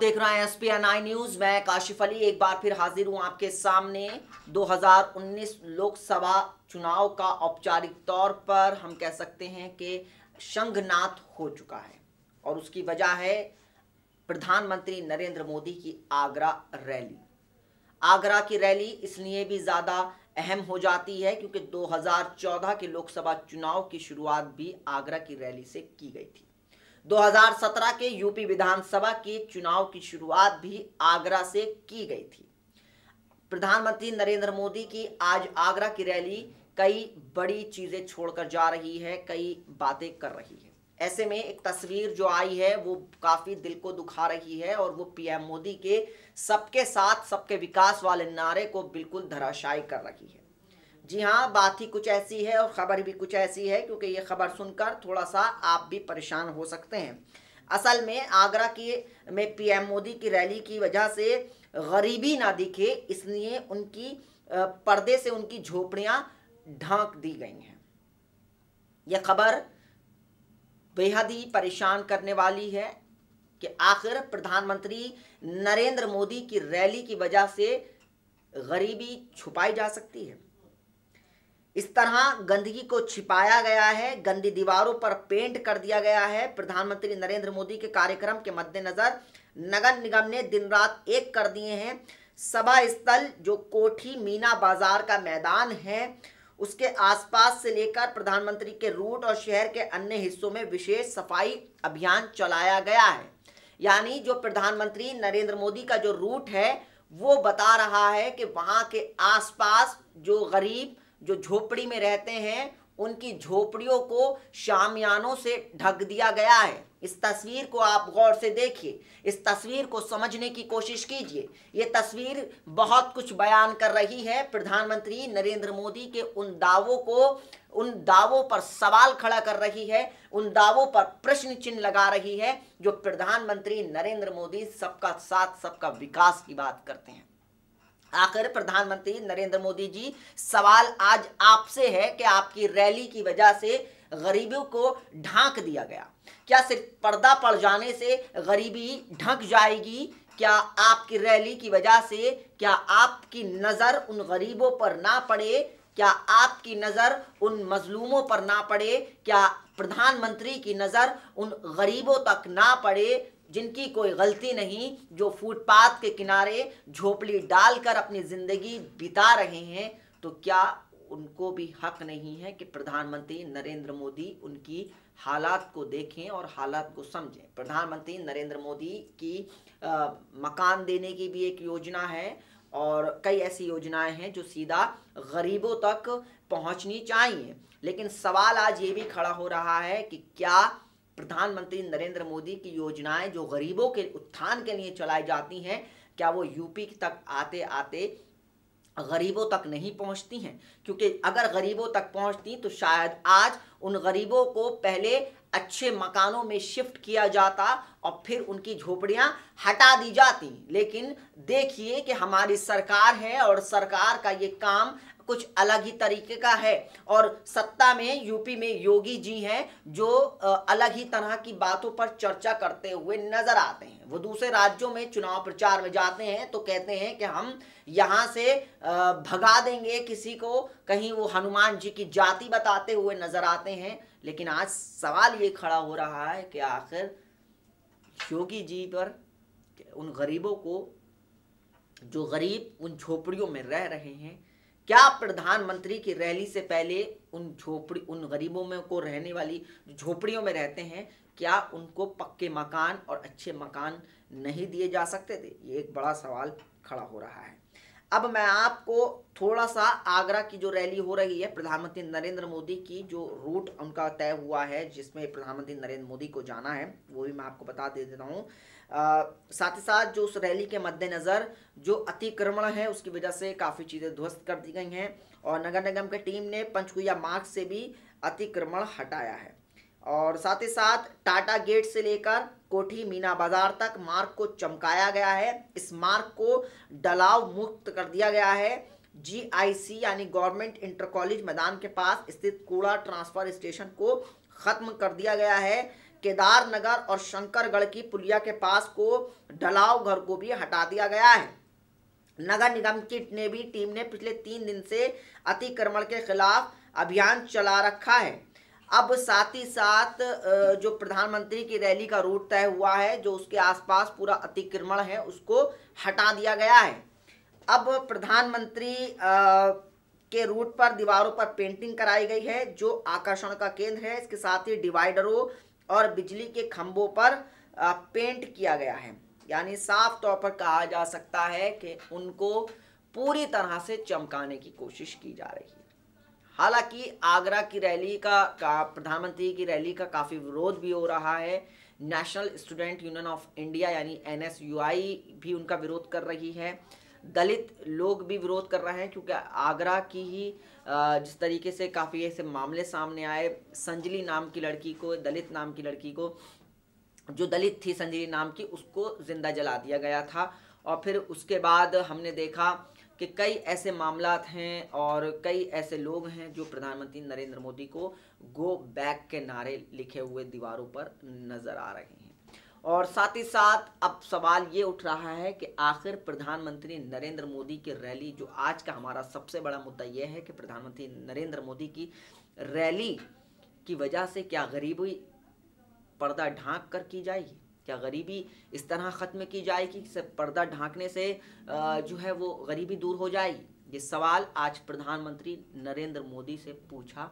देख रहे हैं SPN9 न्यूज। मैं काशिफ अली एक बार फिर हाजिर हूं आपके सामने। 2019 लोकसभा चुनाव का औपचारिक तौर पर हम कह सकते हैं कि शंखनाद हो चुका है और उसकी वजह है प्रधानमंत्री नरेंद्र मोदी की आगरा रैली। आगरा की रैली इसलिए भी ज़्यादा अहम हो जाती है क्योंकि 2014 के लोकसभा चुनाव की शुरुआत भी आगरा की रैली से की गई थी। 2017 के यूपी विधानसभा के चुनाव की शुरुआत भी आगरा से की गई थी। प्रधानमंत्री नरेंद्र मोदी की आज आगरा की रैली कई बड़ी चीज़ें छोड़कर जा रही है, कई बातें कर रही है। ऐसे में एक तस्वीर जो आई है वो काफ़ी दिल को दुखा रही है और वो पीएम मोदी के सबके साथ सबके विकास वाले नारे को बिल्कुल धराशायी कर रही है। जी हाँ, बात ही कुछ ऐसी है और ख़बर भी कुछ ऐसी है क्योंकि ये खबर सुनकर थोड़ा सा आप भी परेशान हो सकते हैं। असल में आगरा में पीएम मोदी की रैली की वजह से गरीबी ना दिखे इसलिए उनकी पर्दे से उनकी झोपड़ियाँ ढांक दी गई हैं। यह खबर बेहद ही परेशान करने वाली है कि आखिर प्रधानमंत्री नरेंद्र मोदी की रैली की वजह से गरीबी छुपाई जा सकती है। इस तरह गंदगी को छिपाया गया है, गंदी दीवारों पर पेंट कर दिया गया है। प्रधानमंत्री नरेंद्र मोदी के कार्यक्रम के मद्देनजर नगर निगम ने दिन रात एक कर दिए हैं। सभा स्थल जो कोठी मीना बाजार का मैदान है उसके आसपास से लेकर प्रधानमंत्री के रूट और शहर के अन्य हिस्सों में विशेष सफाई अभियान चलाया गया है। यानी जो प्रधानमंत्री नरेंद्र मोदी का जो रूट है वो बता रहा है कि वहाँ के आसपास जो गरीब जो झोपड़ी में रहते हैं उनकी झोपड़ियों को शामियानों से ढक दिया गया है। इस तस्वीर को आप गौर से देखिए, इस तस्वीर को समझने की कोशिश कीजिए। ये तस्वीर बहुत कुछ बयान कर रही है। प्रधानमंत्री नरेंद्र मोदी के उन दावों पर सवाल खड़ा कर रही है, उन दावों पर प्रश्न चिन्ह लगा रही है जो प्रधानमंत्री नरेंद्र मोदी सबका साथ सबका विकास की बात करते हैं। आखिर प्रधानमंत्री नरेंद्र मोदी जी, सवाल आज आपसे है कि आपकी रैली की वजह से गरीबों को ढांक दिया गया। क्या सिर्फ पर्दा पड़ जाने से गरीबी ढक जाएगी? क्या आपकी रैली की वजह से क्या आपकी नज़र उन गरीबों पर ना पड़े? क्या आपकी नज़र उन मजलूमों पर ना पड़े? क्या प्रधानमंत्री की नज़र उन गरीबों तक ना पड़े जिनकी कोई गलती नहीं, जो फुटपाथ के किनारे झोपड़ी डालकर अपनी ज़िंदगी बिता रहे हैं? तो क्या उनको भी हक नहीं है कि प्रधानमंत्री नरेंद्र मोदी उनकी हालात को देखें और हालात को समझें? प्रधानमंत्री नरेंद्र मोदी की मकान देने की भी एक योजना है और कई ऐसी योजनाएं हैं जो सीधा गरीबों तक पहुंचनी चाहिए। लेकिन सवाल आज ये भी खड़ा हो रहा है कि क्या प्रधानमंत्री नरेंद्र मोदी की योजनाएं जो गरीबों के उत्थान के लिए चलाई जाती हैं क्या वो यूपी तक आते आते गरीबों तक नहीं पहुंचती हैं? क्योंकि अगर गरीबों तक पहुंचती तो शायद आज उन गरीबों को पहले अच्छे मकानों में शिफ्ट किया जाता और फिर उनकी झोपड़ियां हटा दी जाती। लेकिन देखिए कि हमारी सरकार है और सरकार का ये काम कुछ अलग ही तरीके का है और सत्ता में यूपी में योगी जी हैं जो अलग ही तरह की बातों पर चर्चा करते हुए नजर आते हैं। वो दूसरे राज्यों में चुनाव प्रचार में जाते हैं तो कहते हैं कि हम यहाँ से भगा देंगे किसी को, कहीं वो हनुमान जी की जाति बताते हुए नजर आते हैं। लेकिन आज सवाल ये खड़ा हो रहा है कि आखिर योगी जी पर उन गरीबों को, जो गरीब उन झोपड़ियों में रह रहे हैं, क्या प्रधानमंत्री की रैली से पहले उन गरीबों में को रहने वाली झोपड़ियों में रहते हैं क्या उनको पक्के मकान और अच्छे मकान नहीं दिए जा सकते थे? ये एक बड़ा सवाल खड़ा हो रहा है। अब मैं आपको थोड़ा सा आगरा की जो रैली हो रही है, प्रधानमंत्री नरेंद्र मोदी की जो रूट उनका तय हुआ है जिसमें प्रधानमंत्री नरेंद्र मोदी को जाना है वो भी मैं आपको बता देता हूँ। साथ ही साथ जो उस रैली के मद्देनज़र जो अतिक्रमण है उसकी वजह से काफ़ी चीज़ें ध्वस्त कर दी गई हैं और नगर निगम की टीम ने पंचकुला मार्ग से भी अतिक्रमण हटाया है और साथ ही साथ टाटा गेट से लेकर कोठी मीना बाजार तक मार्ग को चमकाया गया है। इस मार्ग को डलाव मुक्त कर दिया गया है। GIC यानी गवर्नमेंट इंटर कॉलेज मैदान के पास स्थित कूड़ा ट्रांसफर स्टेशन को ख़त्म कर दिया गया है। केदारनगर और शंकरगढ़ की पुलिया के पास को ढलाव घर को भी हटा दिया गया है। नगर निगम की टीम ने पिछले 3 दिन से अतिक्रमण के खिलाफ अभियान चला रखा है। अब साथ ही साथ जो प्रधानमंत्री की रैली का रूट तय हुआ है, जो उसके आसपास पूरा अतिक्रमण है उसको हटा दिया गया है। अब प्रधानमंत्री के रूट पर दीवारों पर पेंटिंग कराई गई है जो आकर्षण का केंद्र है। इसके साथ ही डिवाइडरों और बिजली के खंभों पर पेंट किया गया है। यानी साफ तौर पर कहा जा सकता है कि उनको पूरी तरह से चमकाने की कोशिश की जा रही है। हालांकि आगरा की रैली का प्रधानमंत्री की रैली का काफ़ी विरोध भी हो रहा है। National student union of India यानी NSUI भी उनका विरोध कर रही है। दलित लोग भी विरोध कर रहे हैं क्योंकि आगरा की ही जिस तरीके से काफ़ी ऐसे मामले सामने आए, संजली नाम की लड़की को, दलित नाम की लड़की को, जो दलित थी संजली नाम की, उसको जिंदा जला दिया गया था। और फिर उसके बाद हमने देखा कि कई ऐसे मामलात हैं और कई ऐसे लोग हैं जो प्रधानमंत्री नरेंद्र मोदी को गो बैक के नारे लिखे हुए दीवारों पर नजर आ रहे हैं। और साथ ही साथ अब सवाल ये उठ रहा है कि आखिर प्रधानमंत्री नरेंद्र मोदी की रैली, जो आज का हमारा सबसे बड़ा मुद्दा ये है कि प्रधानमंत्री नरेंद्र मोदी की रैली की वजह से क्या गरीबी पर्दा ढांक कर की जाएगी? क्या गरीबी इस तरह ख़त्म की जाएगी कि पर्दा ढांकने से जो है वो गरीबी दूर हो जाएगी? ये सवाल आज प्रधानमंत्री नरेंद्र मोदी से पूछा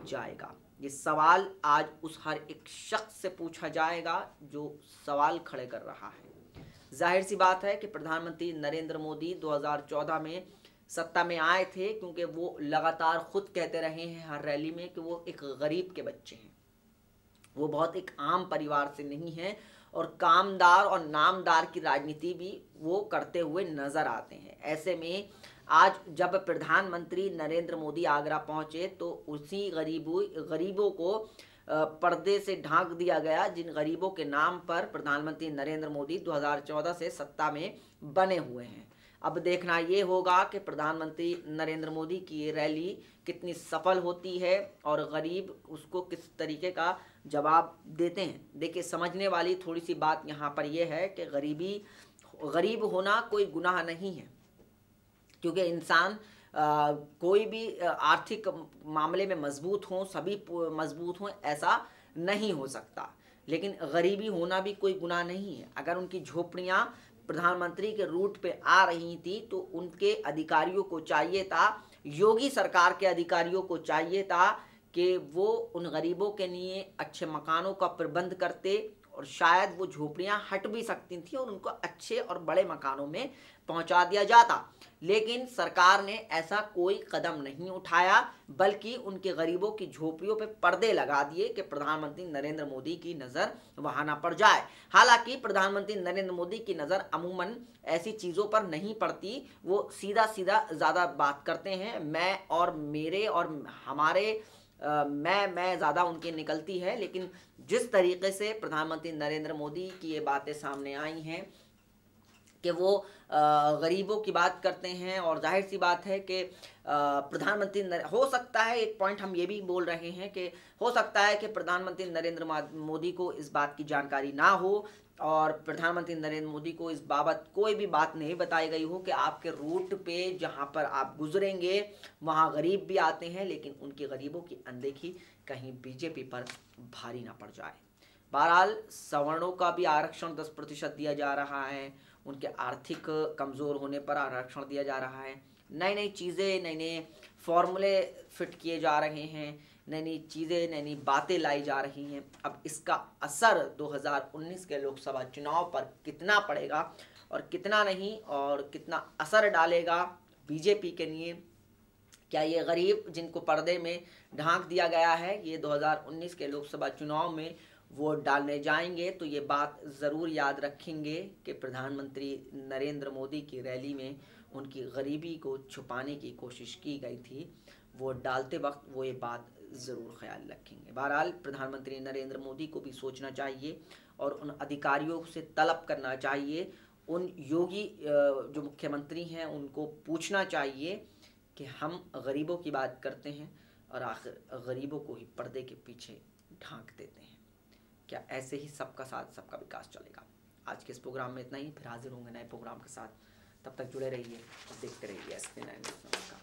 जाएगा। ये सवाल आज उस हर एक शख्स से पूछा जाएगा जो सवाल खड़े कर रहा है। जाहिर सी बात है कि प्रधानमंत्री नरेंद्र मोदी 2014 में सत्ता में आए थे क्योंकि वो लगातार खुद कहते रहे हैं हर रैली में कि वो एक गरीब के बच्चे हैं, वो बहुत एक आम परिवार से नहीं है और कामदार और नामदार की राजनीति भी वो करते हुए नजर आते हैं। ऐसे में आज जब प्रधानमंत्री नरेंद्र मोदी आगरा पहुंचे तो उसी गरीबों को पर्दे से ढांक दिया गया, जिन गरीबों के नाम पर प्रधानमंत्री नरेंद्र मोदी 2014 से सत्ता में बने हुए हैं। अब देखना ये होगा कि प्रधानमंत्री नरेंद्र मोदी की ये रैली कितनी सफल होती है और गरीब उसको किस तरीके का जवाब देते हैं। देखिए, समझने वाली थोड़ी सी बात यहाँ पर यह है कि गरीब होना कोई गुनाह नहीं है, क्योंकि इंसान कोई भी आर्थिक मामले में मजबूत हो, सभी मजबूत हों, ऐसा नहीं हो सकता। लेकिन गरीबी होना भी कोई गुनाह नहीं है। अगर उनकी झोपड़ियाँ प्रधानमंत्री के रूट पे आ रही थी तो उनके अधिकारियों को चाहिए था, योगी सरकार के अधिकारियों को चाहिए था कि वो उन गरीबों के लिए अच्छे मकानों का प्रबंध करते और शायद वो झोपड़ियां हट भी सकती थी और उनको अच्छे और बड़े मकानों में पहुंचा दिया जाता। लेकिन सरकार ने ऐसा कोई कदम नहीं उठाया, बल्कि उनके गरीबों की झोपड़ियों पे पर्दे लगा दिए कि प्रधानमंत्री नरेंद्र मोदी की नज़र वहां ना पड़ जाए। हालांकि प्रधानमंत्री नरेंद्र मोदी की नज़र अमूमन ऐसी चीज़ों पर नहीं पड़ती, वो सीधा सीधा ज़्यादा बात करते हैं। मैं और मेरे और हमारे मैं ज़्यादा उनकी निकलती है। लेकिन जिस तरीके से प्रधानमंत्री नरेंद्र मोदी की ये बातें सामने आई हैं कि वो गरीबों की बात करते हैं, और जाहिर सी बात है कि प्रधानमंत्री हो सकता है, एक पॉइंट हम ये भी बोल रहे हैं कि हो सकता है कि प्रधानमंत्री नरेंद्र मोदी को इस बात की जानकारी ना हो और प्रधानमंत्री नरेंद्र मोदी को इस बाबत कोई भी बात नहीं बताई गई हो कि आपके रूट पे जहां पर आप गुजरेंगे वहां गरीब भी आते हैं, लेकिन उनके गरीबों की अनदेखी कहीं बीजेपी पर भारी ना पड़ जाए। बहरहाल सवर्णों का भी आरक्षण 10% दिया जा रहा है, उनके आर्थिक कमज़ोर होने पर आरक्षण दिया जा रहा है, नई नई चीज़ें, नए नए फॉर्मूले फिट किए जा रहे हैं, नई नई चीज़ें, नई नई बातें लाई जा रही हैं। अब इसका असर 2019 के लोकसभा चुनाव पर कितना पड़ेगा और कितना नहीं, और कितना असर डालेगा बीजेपी के लिए, क्या ये गरीब जिनको पर्दे में ढांक दिया गया है ये 2019 के लोकसभा चुनाव में वोट डालने जाएंगे, तो ये बात ज़रूर याद रखेंगे कि प्रधानमंत्री नरेंद्र मोदी की रैली में उनकी गरीबी को छुपाने की कोशिश की गई थी। वोट डालते वक्त वो ये बात ज़रूर ख्याल रखेंगे। बहरहाल प्रधानमंत्री नरेंद्र मोदी को भी सोचना चाहिए और उन अधिकारियों से तलब करना चाहिए, उन योगी जो मुख्यमंत्री हैं उनको पूछना चाहिए कि हम गरीबों की बात करते हैं और आखिर गरीबों को ही पर्दे के पीछे ढांक देते हैं। क्या ऐसे ही सबका साथ सबका विकास चलेगा? आज के इस प्रोग्राम में इतना ही, फिर हाजिर होंगे नए प्रोग्राम के साथ। तब तक जुड़े रहिए और देखते रहिए SP9 न्यूज़। नमस्कार।